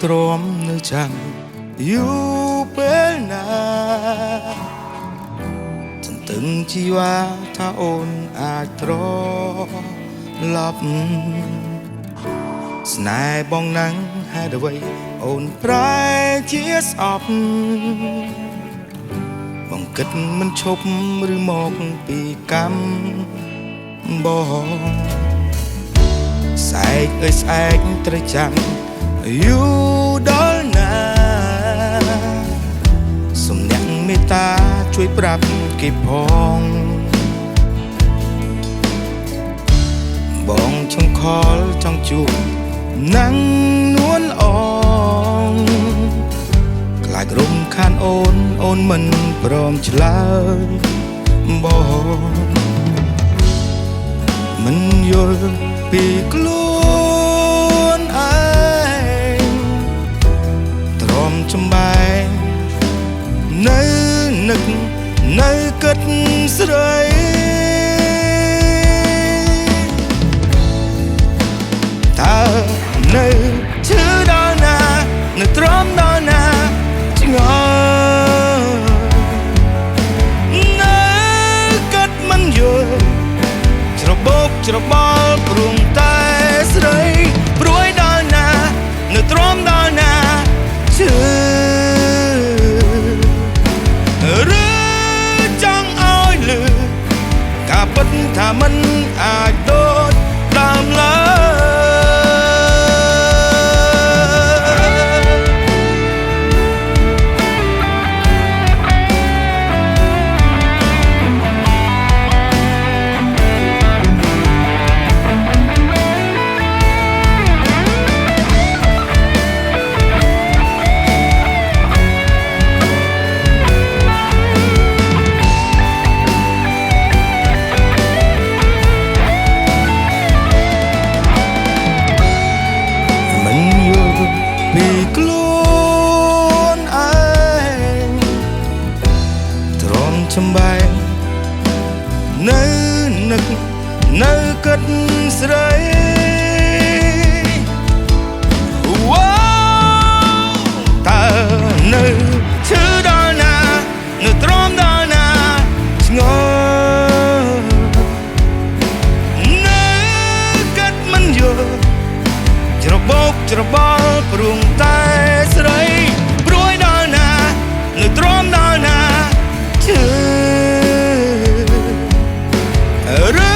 ទ្រាំនៅចាំយូរពេលណាទន្ទឹងជីវ៉ាថាអូនអាចត្រឡប់ស្នេហ៍បងណាំងហេតុអ្វីអូនប្រែជាស្អប់បងគិតមិនឈប់ឬមកពីកម្មបងស្អែកអើយស្អែកត្រូវចាំយូរដល់ណាសូមអ្នកមេត្តាជួយប្រាប់គេផងបងចង់ខលចង់ជួបណាំងនួនអងខ្លាចរំខានអូនមិនព្រមឆ្លើយបងមិនយល់ពីខ្លួនឯងទ្រាំចំបែងនៅនឹកនៅគិតស្រីតើនៅឈឺដល់ណានៅទ្រាំដល់ណាឆ្ងល់នៅគិតមិនយល់ច្របូកច្របល់ព្រមតែស្រីព្រួយដល់ណានៅទ្រាំដល់ណាឈឺឬចង់ឲ្យលឺការពិតថាមិនអាចដូចដើមឡើយពីខ្លួនឯងទ្រាំចំបែងនៅនឹកនៅគិតស្រីតើនៅឈឺដល់ណានៅទ្រាំដល់ណាឆ្ងល់នៅគិតមិនយល់ច្របូកច្របល់ព្រមតែស្រីព្រួយដល់ណានៅទ្រាំដល់ណាឈឺឬ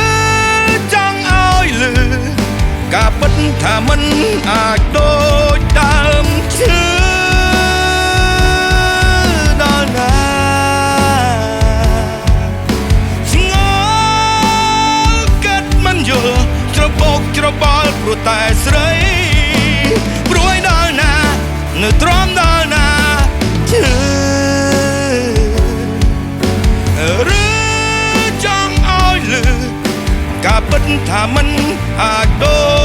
ចង់ឲ្យលឺការពិតថាមិនអាចដូចដើមឈឺដល់ណាឆ្ងល់គិតមិនយល់ច្របូកច្របល់ព្រោះតែស្រីព្រួយដល់ណានៅទ្រាំដល់ណាឈឺឬចង់ឲ្យលឺការពិតថាមិនអាចដូច